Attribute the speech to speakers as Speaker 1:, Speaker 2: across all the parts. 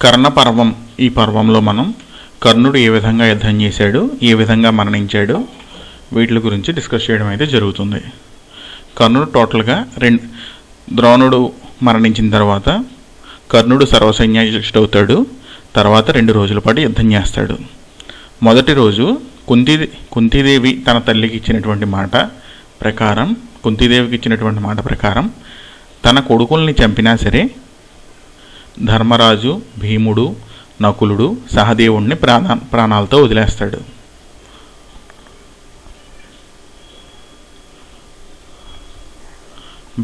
Speaker 1: కర్ణపర్వం. ఈ పర్వంలో మనం కర్ణుడు ఏ విధంగా యుద్ధం చేశాడు, ఏ విధంగా మరణించాడు, వీటి గురించి డిస్కస్ చేయడం అయితే జరుగుతుంది. కర్ణుడు టోటల్గా ద్రోణుడు మరణించిన తర్వాత కర్ణుడు సర్వసైన్యాధ్యక్షుడవుతాడు. తర్వాత 2 రోజుల పాటు యుద్ధం చేస్తాడు. మొదటి రోజు కుంతీదేవి తన తల్లికి ఇచ్చినటువంటి మాట ప్రకారం తన కొడుకుల్ని చంపినా సరే ధర్మరాజు, భీముడు, నకులుడు, సహదేవుణ్ణి ప్రాణాలతో వదిలేస్తాడు.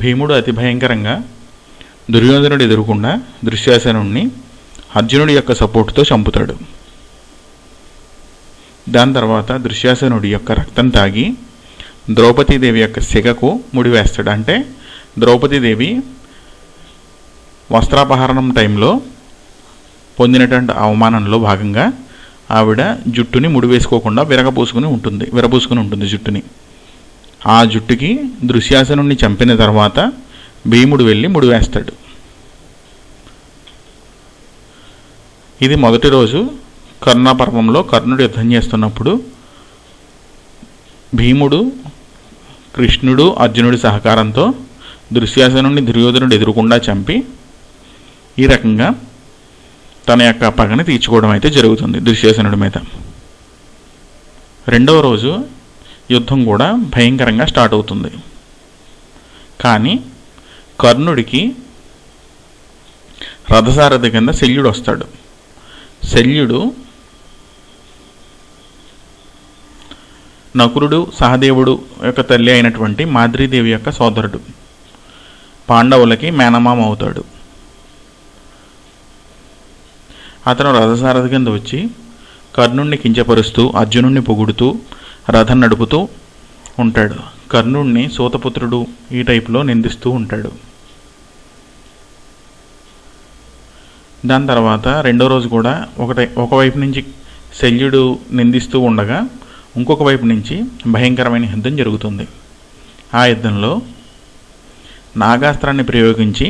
Speaker 1: భీముడు అతి భయంకరంగా దుర్యోధనుడు ఎదురుకుండా దుశ్శాసనుణ్ణి అర్జునుడి యొక్క సపోర్టుతో చంపుతాడు. దాని తర్వాత దుశ్శాసనుడి యొక్క రక్తం తాగి ద్రౌపదీదేవి యొక్క సిగకు ముడివేస్తాడు. అంటే ద్రౌపదీదేవి వస్త్రాపహరణం టైంలో పొందినటువంటి అవమానంలో భాగంగా ఆవిడ జుట్టుని ముడివేసుకోకుండా విరబూసుకుని ఉంటుంది జుట్టుని. ఆ జుట్టుకి దుశ్శాసనుణ్ణి చంపిన తర్వాత భీముడు వెళ్ళి ముడివేస్తాడు. ఇది మొదటి రోజు కర్ణపర్వంలో కర్ణుడు యుద్ధం చేస్తున్నప్పుడు భీముడు, కృష్ణుడు, అర్జునుడి సహకారంతో దుశ్శాసనుణ్ణి దుర్యోధనుడు ఎదురుకుండా చంపి ఈ రకంగా తన యొక్క పగని తీర్చుకోవడం అయితే జరుగుతుంది దుశ్శాసనుడి మీద. రెండవ రోజు యుద్ధం కూడా భయంకరంగా స్టార్ట్ అవుతుంది. కానీ కర్ణుడికి రథసారథి కింద శల్యుడు వస్తాడు. శల్యుడు నకులుడు, సహదేవుడు యొక్క తల్లి అయినటువంటి మాద్రీదేవి యొక్క సోదరుడు. పాండవులకి మేనమామ అవుతాడు. అతను రథసారథి కింద వచ్చి కర్ణుణ్ణి కించపరుస్తూ, అర్జునుణ్ణి పొగుడుతూ రథం నడుపుతూ ఉంటాడు. కర్ణుణ్ణి సూతపుత్రుడు ఈ టైపులో నిందిస్తూ ఉంటాడు. దాని తర్వాత రెండో రోజు కూడా ఒకవైపు నుంచి శల్యుడు నిందిస్తూ ఉండగా ఇంకొక వైపు నుంచి భయంకరమైన యుద్ధం జరుగుతుంది. ఆ యుద్ధంలో నాగాస్త్రాన్ని ప్రయోగించి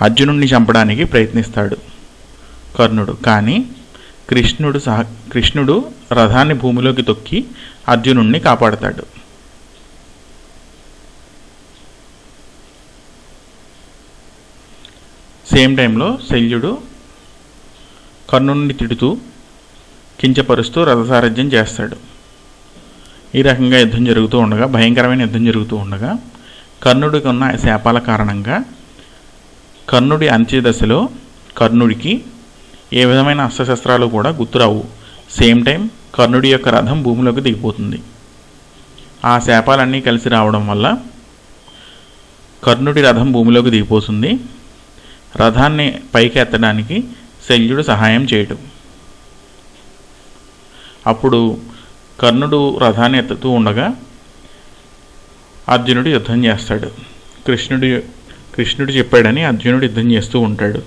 Speaker 1: అర్జునుణ్ణి చంపడానికి ప్రయత్నిస్తాడు కర్ణుడు. కానీ కృష్ణుడు రథాన్ని భూమిలోకి తొక్కి అర్జునుణ్ణి కాపాడతాడు. సేమ్ టైంలో శల్యుడు కర్ణుడిని తిడుతూ కించపరుస్తూ రథసారథ్యం చేస్తాడు. ఈ రకంగా యుద్ధం జరుగుతూ ఉండగా, భయంకరమైన యుద్ధం జరుగుతూ ఉండగా, కర్ణుడికి ఉన్న శాపాల కారణంగా కర్ణుడి అంత్యదశలో కర్ణుడికి ఏ విధమైన అస్త్రశస్త్రాలు కూడా గుర్తురావు. సేమ్ టైం కర్ణుడి యొక్క రథం భూమిలోకి దిగిపోతుంది. ఆ శాపాలన్నీ కలిసి రావడం వల్ల కర్ణుడి రథం భూమిలోకి దిగిపోతుంది. రథాన్ని పైకి ఎత్తడానికి శల్యుడు సహాయం చేయడు. అప్పుడు కర్ణుడు రథాన్ని ఎత్తుతూ ఉండగా అర్జునుడు యుద్ధం చేస్తాడు. కృష్ణుడు చెప్పాడని అర్జునుడు యుద్ధం చేస్తూ ఉంటాడు.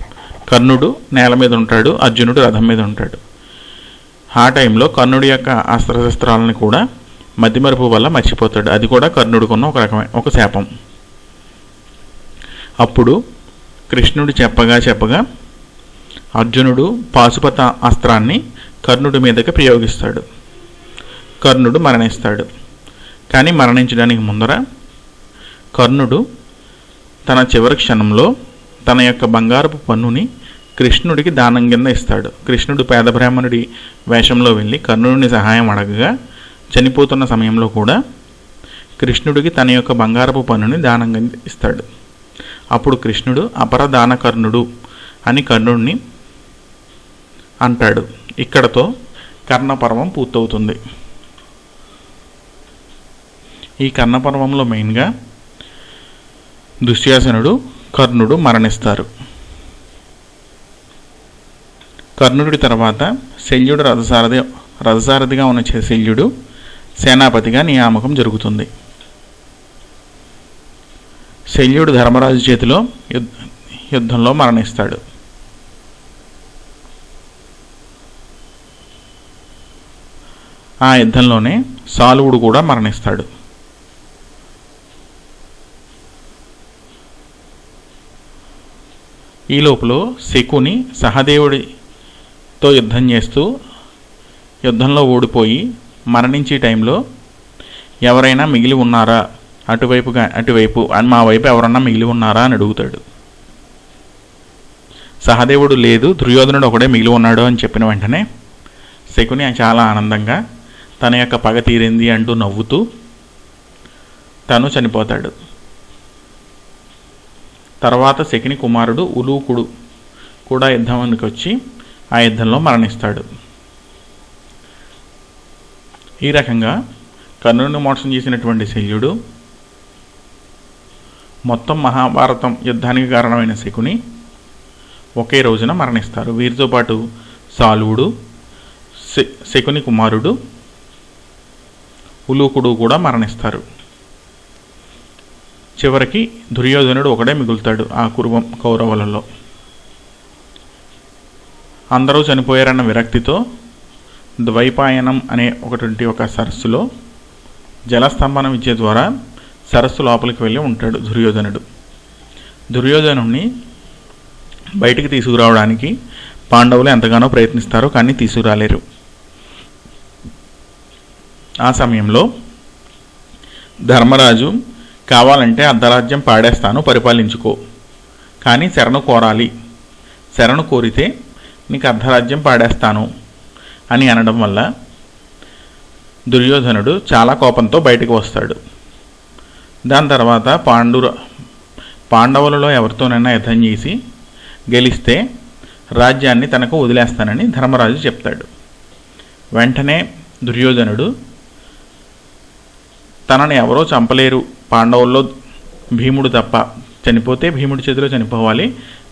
Speaker 1: కర్ణుడు నేల మీద ఉంటాడు, అర్జునుడు రథం మీద ఉంటాడు. ఆ టైంలో కర్ణుడి యొక్క అస్త్రశస్త్రాలను కూడా మతిమరుపు వల్ల మర్చిపోతాడు. అది కూడా కర్ణుడికున్న ఒక శాపం. అప్పుడు కృష్ణుడు చెప్పగా అర్జునుడు పాశుపత అస్త్రాన్ని కర్ణుడి మీదకి ప్రయోగిస్తాడు. కర్ణుడు మరణిస్తాడు. కానీ మరణించడానికి ముందర కర్ణుడు తన చివరి క్షణంలో తన యొక్క బంగారపు పన్నుని కృష్ణుడికి దానం కింద ఇస్తాడు. కృష్ణుడు పేద బ్రాహ్మణుడి వేషంలో వెళ్ళి కర్ణుడిని సహాయం అడగగా చనిపోతున్న సమయంలో కూడా కృష్ణుడికి తన యొక్క బంగారపు పన్నుని దానం కింద ఇస్తాడు. అప్పుడు కృష్ణుడు అపరదాన కర్ణుడు అని కర్ణుడిని అంటాడు. ఇక్కడతో కర్ణపర్వం పూర్తవుతుంది. ఈ కర్ణపర్వంలో మెయిన్గా దుశ్శాసనుడు, కర్ణుడు మరణిస్తారు. కర్ణుడి తర్వాత శల్యుడు రథసారథిగా ఉన్న శల్యుడు సేనాపతిగా నియామకం జరుగుతుంది. శల్యుడు ధర్మరాజు చేతిలో యుద్ధంలో మరణిస్తాడు. ఆ యుద్ధంలోనే సాలువుడు కూడా మరణిస్తాడు. ఈ లోపల శకుని సహదేవుడి తో యుద్ధం చేస్తూ యుద్ధంలో ఓడిపోయి మరణించే టైంలో ఎవరైనా మిగిలి ఉన్నారా, అటువైపు అని మా వైపు ఎవరన్నా మిగిలి ఉన్నారా అని అడుగుతాడు. సహదేవుడు లేదు, దుర్యోధనుడు ఒకడే మిగిలి ఉన్నాడు అని చెప్పిన వెంటనే శకుని చాలా ఆనందంగా తన యొక్క పగ తీరింది అంటూ నవ్వుతూ తను చనిపోతాడు. తర్వాత శకుని కుమారుడు ఉలూకుడు కూడా యుద్ధానికి వచ్చి ఆ యుద్ధంలో మరణిస్తాడు. ఈ రకంగా కర్ణుడిని మోసం చేసినటువంటి శల్యుడు, మొత్తం మహాభారతం యుద్ధానికి కారణమైన శకుని ఒకే రోజున మరణిస్తారు. వీరితో పాటు సాలువుడు, శకుని కుమారుడు ఉలూకుడు కూడా మరణిస్తారు. చివరికి దుర్యోధనుడు ఒకడే మిగులుతాడు ఆ కౌరవులలో. అందరూ చనిపోయారన్న విరక్తితో ద్వైపాయనం అనే ఒక సరస్సులో జలస్తంభన విద్య ద్వారా సరస్సు లోపలికి వెళ్ళి ఉంటాడు దుర్యోధనుడు. దుర్యోధనుడిని బయటికి తీసుకురావడానికి పాండవులు ఎంతగానో ప్రయత్నిస్తారు, కానీ తీసుకురాలేరు. ఆ సమయంలో ధర్మరాజు కావాలంటే అర్ధరాజ్యం పాడేస్తాను, పరిపాలించుకో, కానీ శరణు కోరాలి, శరణు కోరితే నీకు అర్ధరాజ్యం పాడేస్తాను అని అనడం వల్ల దుర్యోధనుడు చాలా కోపంతో బయటకు వస్తాడు. దాని తర్వాత పాండవులలో ఎవరితోనైనా యుద్ధం చేసి గెలిస్తే రాజ్యాన్ని తనకు వదిలేస్తానని ధర్మరాజు చెప్తాడు. వెంటనే దుర్యోధనుడు తనని ఎవరో చంపలేరు, పాండవుల్లో భీముడు తప్ప, చనిపోతే భీముడి చేతిలో చనిపోవాలి,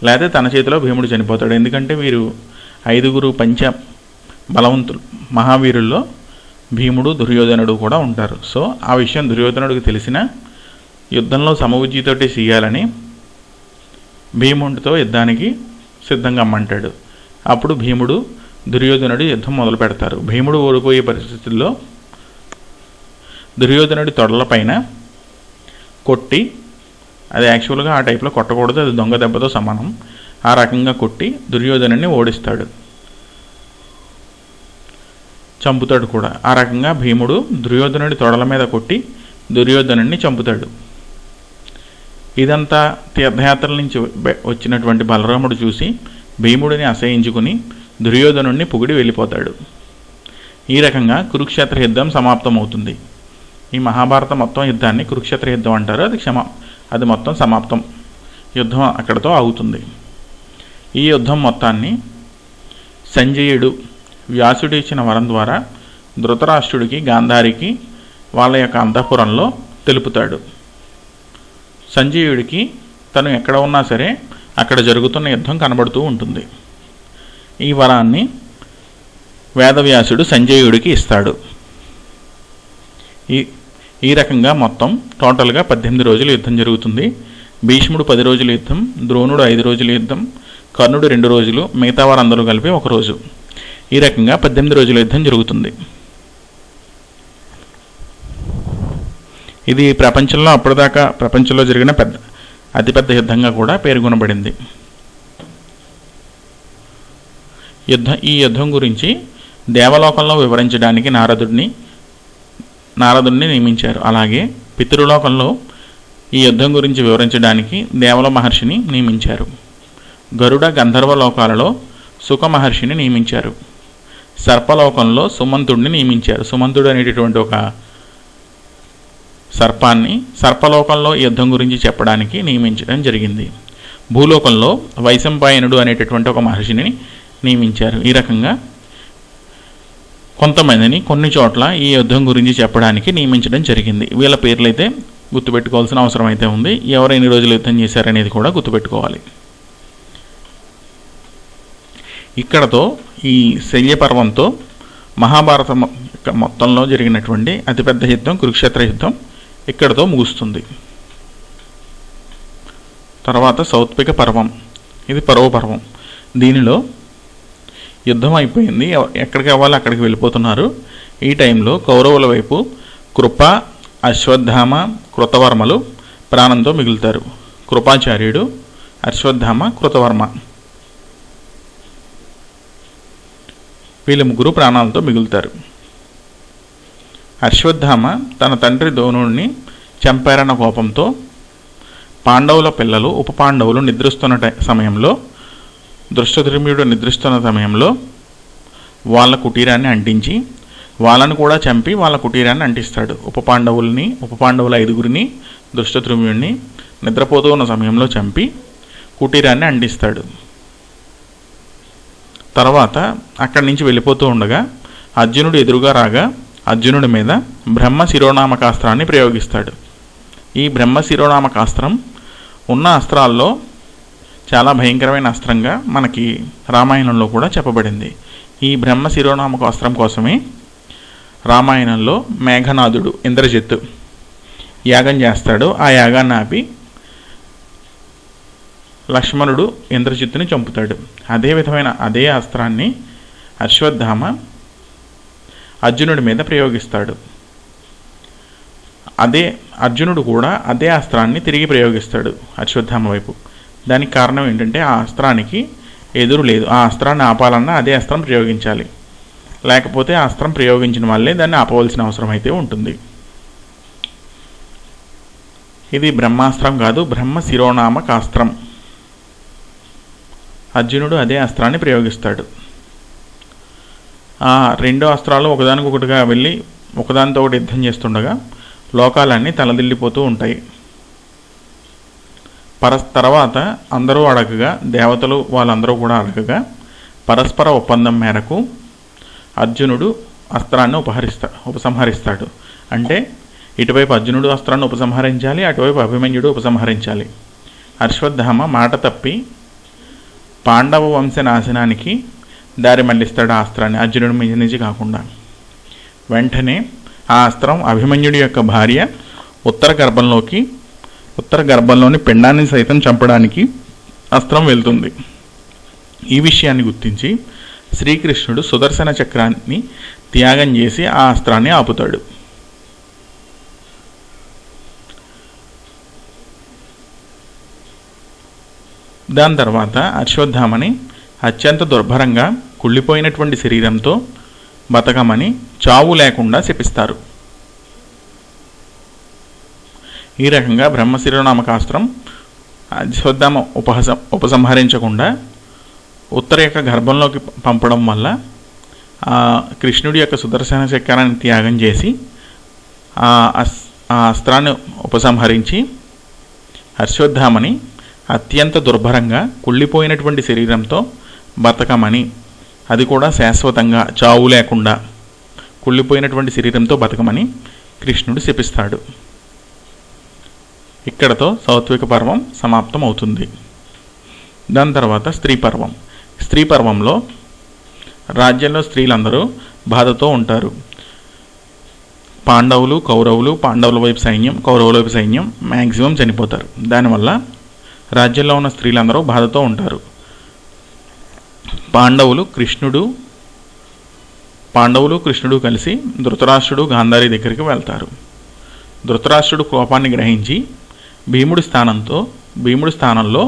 Speaker 1: లేకపోతే తన చేతిలో భీముడు చనిపోతాడు. ఎందుకంటే వీరు 5 పంచ బలవంతులు మహావీరుల్లో భీముడు దుర్యోధనుడు కూడా ఉంటారు. సో ఆ విషయం దుర్యోధనుడికి తెలిసిన యుద్ధంలో సమబుద్ధితోటి చేయాలని భీముడితో యుద్ధానికి సిద్ధంగా అమ్మంటాడు. అప్పుడు భీముడు దుర్యోధనుడు యుద్ధం మొదలు పెడతారు. భీముడు ఓడిపోయే పరిస్థితుల్లో దుర్యోధనుడి తొడలపైన కొట్టి, అది యాక్చువల్గా ఆ టైప్లో కొట్టకూడదు, అది దొంగ దెబ్బతో సమానం, ఆ రకంగా కొట్టి దుర్యోధనుడిని ఓడిస్తాడు, చంపుతాడు కూడా. ఆ రకంగా భీముడు దుర్యోధనుడి తొడల మీద కొట్టి దుర్యోధనుడిని చంపుతాడు. ఇదంతా తీర్థయాత్రల నుంచి వచ్చినటువంటి బలరాముడు చూసి భీముడిని అసహించుకుని దుర్యోధనుడిని పొగిడి వెళ్ళిపోతాడు. ఈ రకంగా కురుక్షేత్ర యుద్ధం సమాప్తమవుతుంది. ఈ మహాభారత మొత్తం యుద్ధాన్ని కురుక్షేత్ర యుద్ధం అంటారు. అది మొత్తం సమాప్తం, యుద్ధం అక్కడితో అవుతుంది. ఈ యుద్ధం మొత్తాన్ని సంజయుడు వ్యాసుడు ఇచ్చిన వరం ద్వారా ధృతరాష్ట్రుడికి, గాంధారికి వాళ్ళ యొక్క అంతఃపురంలో తెలుపుతాడు. సంజయుడికి తను ఎక్కడ ఉన్నా సరే అక్కడ జరుగుతున్న యుద్ధం కనబడుతూ ఉంటుంది. ఈ వరాన్ని వేదవ్యాసుడు సంజయుడికి ఇస్తాడు. ఈ రకంగా మొత్తం టోటల్గా 18 రోజుల యుద్ధం జరుగుతుంది. భీష్ముడు 10 రోజుల యుద్ధం, ద్రోణుడు 5 రోజుల యుద్ధం, కర్ణుడు 2 రోజులు, మిగతా వారందరూ కలిపి 1 రోజు. ఈ రకంగా 18 రోజుల యుద్ధం జరుగుతుంది. ఇది ప్రపంచంలో అప్పటిదాకా ప్రపంచంలో జరిగిన అతిపెద్ద యుద్ధంగా కూడా పేర్కొనబడింది. ఈ యుద్ధం గురించి దేవలోకంలో వివరించడానికి నారదుడిని నియమించారు. అలాగే పితృలోకంలో ఈ యుద్ధం గురించి వివరించడానికి దేవల మహర్షిని నియమించారు. గరుడ గంధర్వ లోకాలలో సుఖ మహర్షిని నియమించారు. సర్పలోకంలో సుమంతుడిని నియమించారు. సుమంతుడు అనేటటువంటి ఒక సర్పాన్ని సర్పలోకంలో యుద్ధం గురించి చెప్పడానికి నియమించడం జరిగింది. భూలోకంలో వైశంపాయనుడు అనేటటువంటి ఒక మహర్షిని నియమించారు. ఈ రకంగా కొంతమందిని కొన్ని చోట్ల ఈ యుద్ధం గురించి చెప్పడానికి నియమించడం జరిగింది. వీళ్ళ పేర్లు అయితే గుర్తుపెట్టుకోవాల్సిన అవసరం అయితే ఉంది. ఎవరు ఎన్ని రోజులు యుద్ధం చేశారనేది కూడా గుర్తుపెట్టుకోవాలి. ఇక్కడతో ఈ శల్యపర్వంతో మహాభారతం మొత్తంలో జరిగినటువంటి అతిపెద్ద యుద్ధం కురుక్షేత్ర యుద్ధం ఇక్కడతో ముగుస్తుంది. తర్వాత సౌత్పిక పర్వం, ఇది పర్వ పర్వం. దీనిలో యుద్ధం అయిపోయింది, ఎక్కడికి అవ్వాలి అక్కడికి వెళ్ళిపోతున్నారు. ఈ టైంలో కౌరవుల వైపు కృప, అశ్వత్థామ, కృతవర్మలు ప్రాణంతో మిగులుతారు. కృపాచార్యుడు, అశ్వత్థామ, కృతవర్మ. వీళ్ళు ముగ్గురు ప్రాణాలతో మిగులుతారు. అశ్వత్థామ తన తండ్రి ద్రోణుడిని చంపారన్న కోపంతో పాండవుల పిల్లలు ఉప పాండవులు నిద్రిస్తున్న సమయంలో, దృష్టద్యుమ్నుడు నిద్రిస్తున్న సమయంలో వాళ్ళ కుటీరాన్ని అంటించి వాళ్ళను కూడా చంపి వాళ్ళ కుటీరాన్ని అంటిస్తాడు. ఉప పాండవుల 5గురిని దృష్టద్యుమ్నుడిని నిద్రపోతూ ఉన్న సమయంలో చంపి కుటీరాన్ని అంటిస్తాడు. తర్వాత అక్కడి నుంచి వెళ్ళిపోతూ ఉండగా అర్జునుడు ఎదురుగా రాగా అర్జునుడి మీద బ్రహ్మ శిరోనామకాస్త్రాన్ని ప్రయోగిస్తాడు. ఈ బ్రహ్మ శిరోనామకాస్త్రం ఉన్న అస్త్రాల్లో చాలా భయంకరమైన అస్త్రంగా మనకి రామాయణంలో కూడా చెప్పబడింది. ఈ బ్రహ్మ శిరోనామకాస్త్రం కోసమే రామాయణంలో మేఘనాథుడు ఇంద్రజిత్తు యాగం చేస్తాడు. ఆ యాగాన్ని ఆపి లక్ష్మణుడు ఇంద్రజిత్తుని చంపుతాడు. అదే విధమైన అదే అస్త్రాన్ని అశ్వత్థామ అర్జునుడి మీద ప్రయోగిస్తాడు. అర్జునుడు కూడా అదే అస్త్రాన్ని తిరిగి ప్రయోగిస్తాడు అశ్వత్థామ వైపు. దానికి కారణం ఏంటంటే ఆ అస్త్రానికి ఎదురు లేదు. ఆ అస్త్రాన్ని ఆపాలన్నా అదే అస్త్రం ప్రయోగించాలి, లేకపోతే ఆ అస్త్రం ప్రయోగించిన వాళ్ళే దాన్ని ఆపవలసిన అవసరం అయితే ఉంటుంది. ఇది బ్రహ్మాస్త్రం కాదు, బ్రహ్మ శిరోనామకాస్త్రం. అర్జునుడు అదే అస్త్రాన్ని ప్రయోగిస్తాడు. ఆ 2 అస్త్రాలు ఒకదానికొకటిగా వెళ్ళి ఒకదానితో ఒకటి యుద్ధం చేస్తుండగా లోకాలన్నీ తలదిల్లిపోతూ ఉంటాయి. తర్వాత అందరూ అడగగా, దేవతలు వాళ్ళందరూ కూడా అడగగా, పరస్పర ఒప్పందం మేరకు అర్జునుడు అస్త్రాన్ని ఉపసంహరిస్తాడు. అంటే ఇటువైపు అర్జునుడు అస్త్రాన్ని ఉపసంహరించాలి, అటువైపు అభిమన్యుడు ఉపసంహరించాలి. అశ్వత్థామ మాట తప్పి పాండవ వంశ నాశనానికి దారి మళ్లిస్తాడు ఆ అస్త్రాన్ని, అర్జునుడి మీద నుంచి కాకుండా. వెంటనే ఆ అస్త్రం అభిమన్యుడి యొక్క భార్య ఉత్తర గర్భంలోని పిండాన్ని సైతం చంపడానికి అస్త్రం వెళ్తుంది. ఈ విషయాన్ని గుర్తించి శ్రీకృష్ణుడు సుదర్శన చక్రాన్ని త్యాగం చేసి ఆ అస్త్రాన్ని ఆపుతాడు. దాని తర్వాత అశ్వత్థామని అత్యంత దుర్భరంగా కుళ్ళిపోయినటువంటి శరీరంతో బతకమని చావు లేకుండా శపిస్తారు. ఈ రకంగా బ్రహ్మశిరోనామకాస్త్రం అశ్వత్థామ ఉపసంహరించకుండా ఉత్తర యొక్క గర్భంలోకి పంపడం వల్ల కృష్ణుడి యొక్క సుదర్శన చక్రాన్ని త్యాగం చేసి ఆ అస్త్రాన్ని ఉపసంహరించి అశ్వత్థామని అత్యంత దుర్భరంగా కుళ్ళిపోయినటువంటి శరీరంతో బతకమని, అది కూడా శాశ్వతంగా చావు లేకుండా కుళ్ళిపోయినటువంటి శరీరంతో బతకమని కృష్ణుడు శపిస్తాడు. ఇక్కడతో సాత్విక పర్వం సమాప్తం అవుతుంది. దాని తర్వాత స్త్రీ పర్వంలో రాజ్యంలో స్త్రీలందరూ బాధతో ఉంటారు. పాండవులు కౌరవులు, పాండవుల వైపు సైన్యం కౌరవుల వైపు సైన్యం మ్యాక్సిమం చనిపోతారు. దానివల్ల రాజ్యంలో ఉన్న స్త్రీలందరూ బాధతో ఉంటారు. పాండవులు కృష్ణుడు కలిసి ధృతరాష్ట్రుడు గాంధారి దగ్గరికి వెళ్తారు. ధృతరాష్ట్రుడు కోపాన్ని గ్రహించి భీముడి స్థానంలో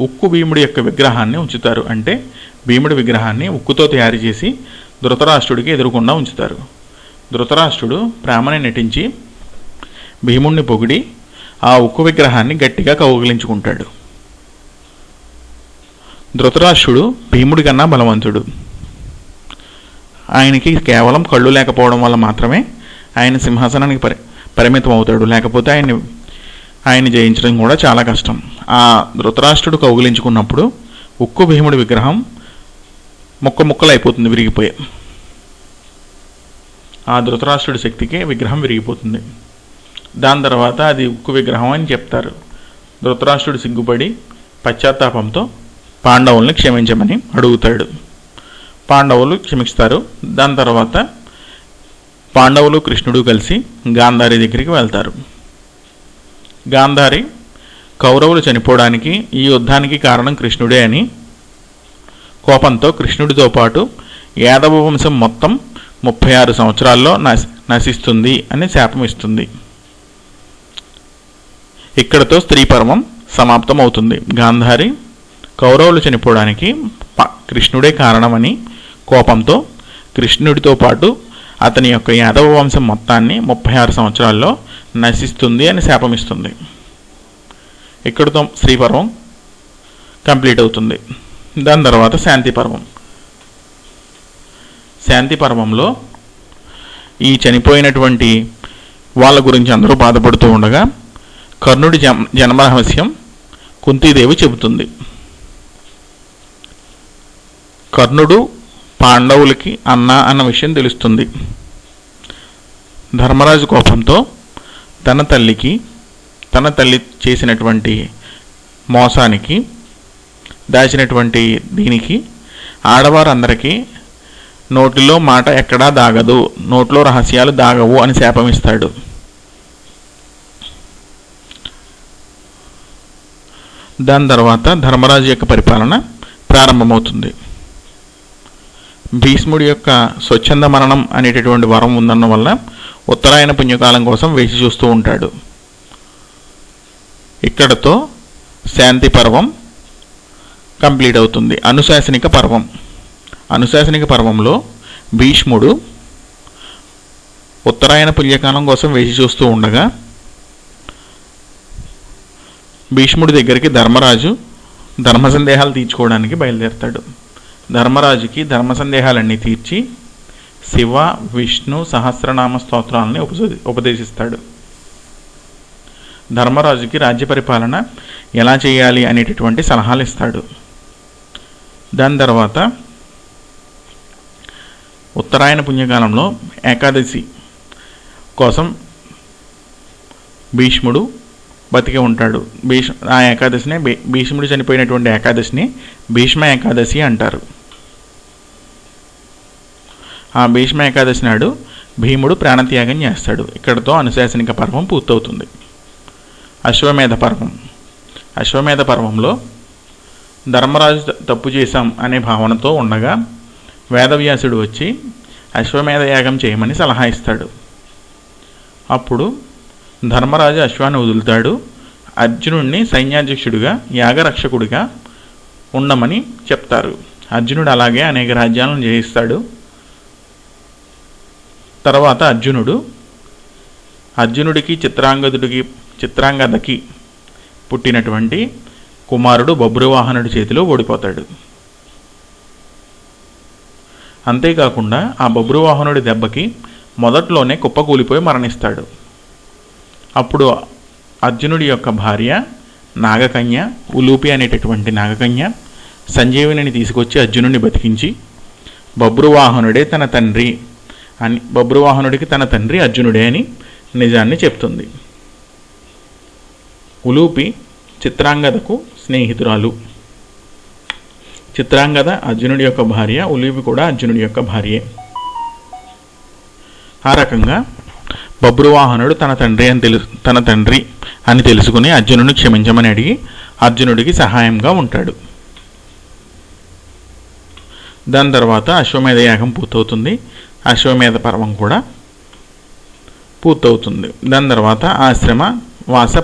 Speaker 1: ఉక్కు భీముడి యొక్క విగ్రహాన్ని ఉంచుతారు. అంటే భీముడి విగ్రహాన్ని ఉక్కుతో తయారు చేసి ధృతరాష్ట్రుడికి ఎదురుకుండా ఉంచుతారు. ధృతరాష్ట్రుడు ప్రేమని నటించి భీముడిని పొగిడి ఆ ఉక్కు విగ్రహాన్ని గట్టిగా కౌగిలించుకుంటాడు. ధృతరాష్ట్రుడు భీముడి కన్నా బలవంతుడు. ఆయనకి కేవలం కళ్ళు లేకపోవడం వల్ల మాత్రమే ఆయన సింహాసనానికి పరిమితం అవుతాడు. లేకపోతే ఆయన జయించడం కూడా చాలా కష్టం. ఆ ధృతరాష్ట్రుడు కౌగిలించుకున్నప్పుడు ఉక్కు భీముడి విగ్రహం ముక్కలు అయిపోతుంది, విరిగిపోయి. ఆ ధృతరాష్ట్రుడి శక్తికి విగ్రహం విరిగిపోతుంది. దాని తర్వాత అది ఉక్కు విగ్రహం అని చెప్తారు. ధృతరాష్ట్రుడు సిగ్గుపడి పశ్చాత్తాపంతో పాండవుల్ని క్షమించమని అడుగుతాడు. పాండవులు క్షమిస్తారు. దాని తర్వాత పాండవులు కృష్ణుడు కలిసి గాంధారి దగ్గరికి వెళ్తారు. గాంధారి కౌరవులు చనిపోవడానికి ఈ యుద్ధానికి కారణం కృష్ణుడే అని కోపంతో కృష్ణుడితో పాటు యాదవ వంశం మొత్తం 36 సంవత్సరాల్లో నశిస్తుంది అని శాపం ఇస్తుంది. ఇక్కడతో స్త్రీ పర్వం సమాప్తం అవుతుంది. గాంధారి కౌరవులు చనిపోవడానికి కృష్ణుడే కారణమని కోపంతో కృష్ణుడితో పాటు అతని యొక్క యాదవ వంశం మొత్తాన్ని 36 సంవత్సరాల్లో నశిస్తుంది అని శాపమిస్తుంది. ఇక్కడితో శ్రీ పర్వం కంప్లీట్ అవుతుంది. దాని తర్వాత శాంతి పర్వం. శాంతి పర్వంలో ఈ చనిపోయినటువంటి వాళ్ళ గురించి అందరూ బాధపడుతూ ఉండగా కర్ణుడి జన్మ రహస్యం కుంతీదేవి చెబుతుంది. కర్ణుడు పాండవులకి అన్న అన్న విషయం తెలుస్తుంది. ధర్మరాజు కోపంతో తన తల్లి చేసినటువంటి మోసానికి దాచినటువంటి దీనికి ఆడవారందరికీ నోటిలో మాట ఎక్కడా దాగదు, నోట్లో రహస్యాలు దాగవు అని శాపమిస్తాడు. దాని తర్వాత ధర్మరాజు యొక్క పరిపాలన ప్రారంభమవుతుంది. భీష్ముడి యొక్క స్వచ్ఛంద మరణం అనేటటువంటి వరం ఉందన్న వల్ల ఉత్తరాయణ పుణ్యకాలం కోసం వేచి చూస్తూ ఉంటాడు. ఇక్కడతో శాంతి పర్వం కంప్లీట్ అవుతుంది. అనుశాసనిక పర్వం. అనుశాసనిక పర్వంలో భీష్ముడు ఉత్తరాయణ పుణ్యకాలం కోసం వేచి చూస్తూ ఉండగా భీష్ముడి దగ్గరికి ధర్మరాజు ధర్మ సందేహాలు తీర్చుకోవడానికి బయలుదేరతాడు. ధర్మరాజుకి ధర్మ సందేహాలన్నీ తీర్చి శివ విష్ణు సహస్రనామ స్తోత్రాలని ఉపదేశిస్తాడు. ధర్మరాజుకి రాజ్య పరిపాలన ఎలా చేయాలి అనేటటువంటి సలహాలు ఇస్తాడు. దాని తర్వాత ఉత్తరాయణ పుణ్యకాలంలో ఏకాదశి కోసం భీష్ముడు బతికి ఉంటాడు. ఆ ఏకాదశినే భీష్ముడు చనిపోయినటువంటి ఏకాదశిని భీష్మ ఏకాదశి అంటారు. ఆ భీష్మ ఏకాదశి నాడు భీముడు ప్రాణత్యాగం చేస్తాడు. ఇక్కడతో అనుశాసనిక పర్వం పూర్తవుతుంది. అశ్వమేధ పర్వం. అశ్వమేధ పర్వంలో ధర్మరాజు తప్పు చేశాం అనే భావనతో ఉండగా వేదవ్యాసుడు వచ్చి అశ్వమేధ యాగం చేయమని సలహా ఇస్తాడు. అప్పుడు ధర్మరాజు అశ్వాన్ని వదులుతాడు. అర్జునుడిని సైన్యాధ్యక్షుడిగా యాగరక్షకుడిగా ఉండమని చెప్తారు. అర్జునుడు అలాగే అనేక రాజ్యాలను జయిస్తాడు. తర్వాత అర్జునుడికి చిత్రాంగదకి పుట్టినటువంటి కుమారుడు బభ్రువాహనుడి చేతిలో ఓడిపోతాడు. అంతేకాకుండా ఆ బభ్రువాహనుడి దెబ్బకి మొదట్లోనే కుప్పకూలిపోయి మరణిస్తాడు. అప్పుడు అర్జునుడి యొక్క భార్య నాగకన్య, ఉలూపి అనేటటువంటి నాగకన్య సంజీవిని తీసుకొచ్చి అర్జునుడిని బతికించి బభ్రువాహనుడికి తన తండ్రి అర్జునుడే అని నిజాన్ని చెప్తుంది. ఉలూపి చిత్రాంగదకు స్నేహితురాలు. చిత్రాంగద అర్జునుడి యొక్క భార్య, ఉలూపి కూడా అర్జునుడి యొక్క భార్యే. ఆ రకంగా బభ్రువాహనుడు తన తండ్రి అని తెలుసుకుని అర్జునుడిని క్షమించమని అడిగి అర్జునుడికి సహాయంగా ఉంటాడు. దాని తర్వాత అశ్వమేధ యాగం పూర్తవుతుంది. అశ్వమేధ పర్వం కూడా పూర్తవుతుంది. దాని తర్వాత ఆశ్రమవాస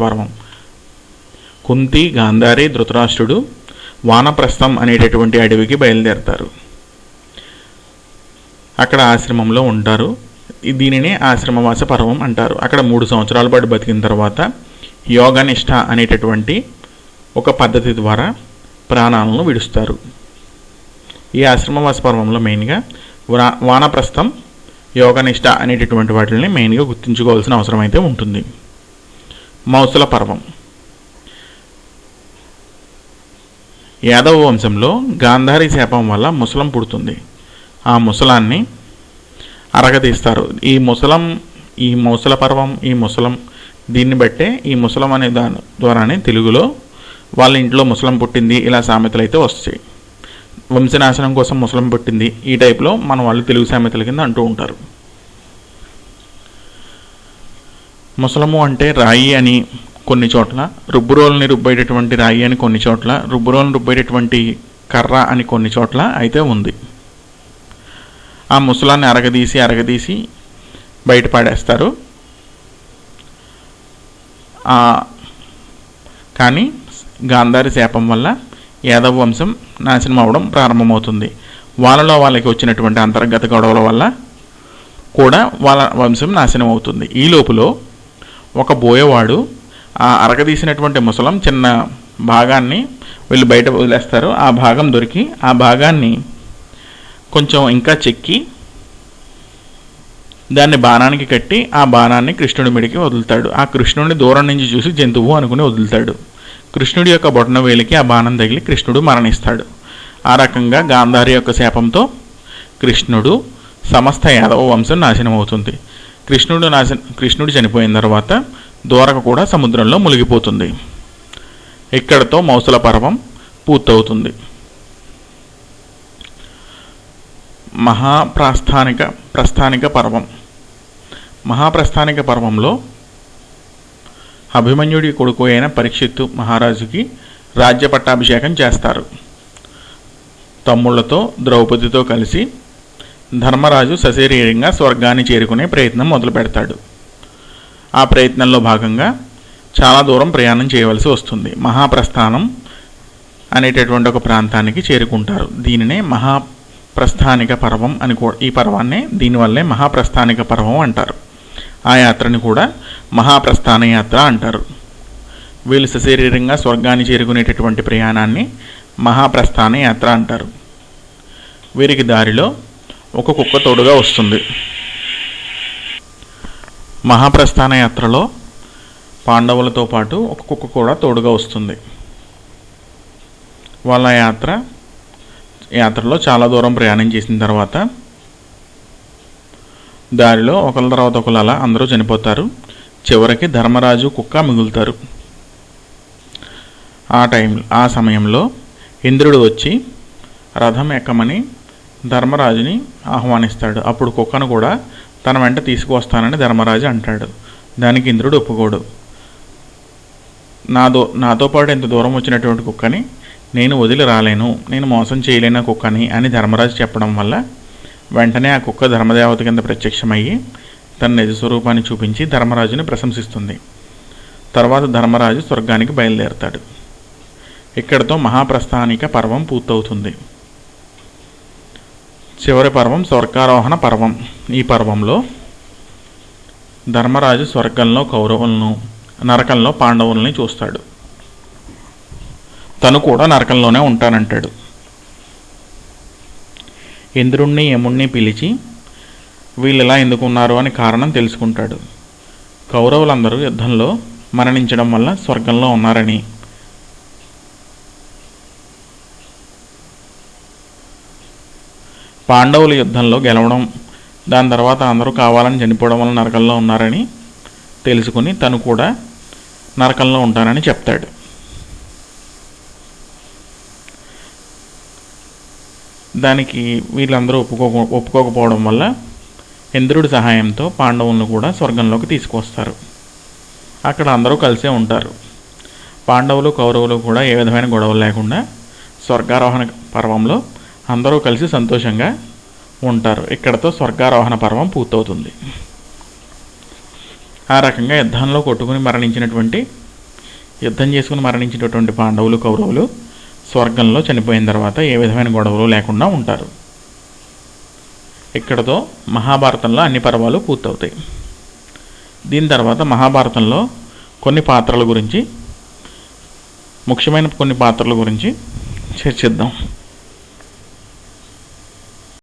Speaker 1: పర్వం. కుంతి, గాంధారి, ధృతరాష్ట్రుడు వానప్రస్థం అనేటటువంటి అడవికి బయలుదేరతారు. అక్కడ ఆశ్రమంలో ఉంటారు. దీనినే ఆశ్రమవాస పర్వం అంటారు. అక్కడ 3 సంవత్సరాల పాటు బతికిన తర్వాత యోగనిష్ట అనేటటువంటి ఒక పద్ధతి ద్వారా ప్రాణాలను విడుస్తారు. ఈ ఆశ్రమవాస పర్వంలో మెయిన్గా వానప్రస్థం, యోగనిష్ట అనేటటువంటి వాటిని మెయిన్గా గుర్తుంచుకోవాల్సిన అవసరం అయితే ఉంటుంది. మౌసల పర్వం. యాదవ వంశంలో గాంధారి శాపం వల్ల ముసలం పుడుతుంది. ఆ ముసలాన్ని అరగదీస్తారు. ఈ మౌసల పర్వం, ఈ ముసలం, దీన్ని బట్టే ఈ ముసలం అనే దాని ద్వారానే తెలుగులో వాళ్ళ ఇంట్లో ముసలం పుట్టింది ఇలా సామెతలు అయితే వస్తాయి. వంశనాశనం కోసం ముసలం పుట్టింది, ఈ టైప్లో మన వాళ్ళు తెలుగు సామెతల కింద అంటూ ఉంటారు. ముసలము అంటే రాయి అని కొన్ని చోట్ల, రుబ్బురోల్ని రుబ్బేటటువంటి రాయి అని కొన్ని చోట్ల, రుబ్బురోల్ని రుబ్బేటటువంటి కర్ర అని కొన్ని చోట్ల అయితే ఉంది. ఆ ముసలాన్ని అరగదీసి బయట పాడేస్తారు. కానీ గాంధారి శాపం వల్ల యాదవ వంశం నాశనం అవ్వడం ప్రారంభమవుతుంది. వాళ్ళలో వాళ్ళకి వచ్చినటువంటి అంతర్గత గొడవల వల్ల కూడా వాళ్ళ వంశం నాశనం అవుతుంది. ఈ లోపులో ఒక బోయవాడు ఆ అరగదీసినటువంటి ముసలం చిన్న భాగాన్ని వీళ్ళు బయట వదిలేస్తారు. ఆ భాగం దొరికి ఆ భాగాన్ని కొంచెం ఇంకా చెక్కి దాన్ని బాణానికి కట్టి ఆ బాణాన్ని కృష్ణుడి మీదకి వదులుతాడు. ఆ కృష్ణుడిని దూరం నుంచి చూసి జంతువు అనుకుని వదులుతాడు. కృష్ణుడి యొక్క బొటన వేలికి ఆ బాణం తగిలి కృష్ణుడు మరణిస్తాడు. ఆ రకంగా గాంధారి యొక్క శాపంతో కృష్ణుడు సమస్త యాదవ వంశం నాశనం అవుతుంది. కృష్ణుడు చనిపోయిన తర్వాత ద్వారక కూడా సముద్రంలో మునిగిపోతుంది. ఇక్కడతో మౌసల పర్వం పూర్తవుతుంది. ప్రస్థానిక పర్వం. మహాప్రస్థానిక పర్వంలో అభిమన్యుడి కొడుకు అయిన పరీక్షిత్తు మహారాజుకి రాజ్య పట్టాభిషేకం చేస్తారు. తమ్ముళ్లతో ద్రౌపదితో కలిసి ధర్మరాజు సశరీరంగా స్వర్గాన్ని చేరుకునే ప్రయత్నం మొదలు పెడతాడు. ఆ ప్రయత్నంలో భాగంగా చాలా దూరం ప్రయాణం చేయవలసి వస్తుంది. మహాప్రస్థానం అనేటటువంటి ఒక ప్రాంతానికి చేరుకుంటారు. దీనినే మహాప్రస్థానిక పర్వం అని ఈ పర్వాన్నే దీనివల్లే మహాప్రస్థానిక పర్వం అంటారు. ఆ యాత్రని కూడా మహాప్రస్థాన యాత్ర అంటారు. వీళ్ళు సశరీరంగా స్వర్గాన్ని చేరుకునేటటువంటి ప్రయాణాన్ని మహాప్రస్థాన యాత్ర అంటారు. వీరికి దారిలో ఒక కుక్క తోడుగా వస్తుంది. మహాప్రస్థాన యాత్రలో పాండవులతో పాటు ఒక కుక్క కూడా తోడుగా వస్తుంది. వాళ్ళ యాత్రలో చాలా దూరం ప్రయాణం చేసిన తర్వాత దారిలో ఒకళ్ళ తర్వాత ఒకళ్ళు అలా అందరూ చనిపోతారు. చివరికి ధర్మరాజు కుక్క మిగులుతారు. ఆ సమయంలో ఇంద్రుడు వచ్చి రథం ఎక్కమని ధర్మరాజుని ఆహ్వానిస్తాడు. అప్పుడు కుక్కను కూడా తన వెంట తీసుకువస్తానని ధర్మరాజు అంటాడు. దానికి ఇంద్రుడు ఒప్పుకోడు. నాతో పాటు ఎంత దూరం వచ్చినటువంటి కుక్కని నేను వదిలి రాలేను, నేను మోసం చేయలేని కుక్కని అని ధర్మరాజు చెప్పడం వల్ల వెంటనే ఆ కుక్క ధర్మదేవత కింద ప్రత్యక్షమయ్యి తన నిజ స్వరూపాన్ని చూపించి ధర్మరాజుని ప్రశంసిస్తుంది. తర్వాత ధర్మరాజు స్వర్గానికి బయలుదేరతాడు. ఇక్కడతో మహాప్రస్థానిక పర్వం పూర్తవుతుంది. చివరి పర్వం స్వర్గారోహణ పర్వం. ఈ పర్వంలో ధర్మరాజు స్వర్గంలో కౌరవులను, నరకంలో పాండవుల్ని చూస్తాడు. తను కూడా నరకంలోనే ఉంటానంటాడు. ఇంద్రుణ్ణి యముణ్ణి పిలిచి వీళ్ళు ఇలా ఎందుకున్నారు అని కారణం తెలుసుకుంటాడు. కౌరవులందరూ యుద్ధంలో మరణించడం వల్ల స్వర్గంలో ఉన్నారని, పాండవులు యుద్ధంలో గెలవడం, దాని తర్వాత అందరూ కావాలని చనిపోవడం వల్ల నరకంలో ఉన్నారని తెలుసుకుని తను కూడా నరకంలో ఉంటానని చెప్తాడు. దానికి వీళ్ళందరూ ఒప్పుకోకపోవడం వల్ల ఇంద్రుడి సహాయంతో పాండవులను కూడా స్వర్గంలోకి తీసుకొస్తారు. అక్కడ అందరూ కలిసే ఉంటారు. పాండవులు కౌరవులు కూడా ఏ విధమైన గొడవలు లేకుండా స్వర్గారోహణ పర్వంలో అందరూ కలిసి సంతోషంగా ఉంటారు. ఇక్కడతో స్వర్గారోహణ పర్వం పూర్తవుతుంది. ఆ రకంగా యుద్ధం చేసుకుని మరణించినటువంటి పాండవులు కౌరవులు స్వర్గంలో చనిపోయిన తర్వాత ఏ విధమైన గొడవలు లేకుండా ఉంటారు. ఇక్కడతో మహాభారతంలో అన్ని పర్వాలు పూర్తవుతాయి. దీని తర్వాత మహాభారతంలో ముఖ్యమైన కొన్ని పాత్రల గురించి చర్చిద్దాం.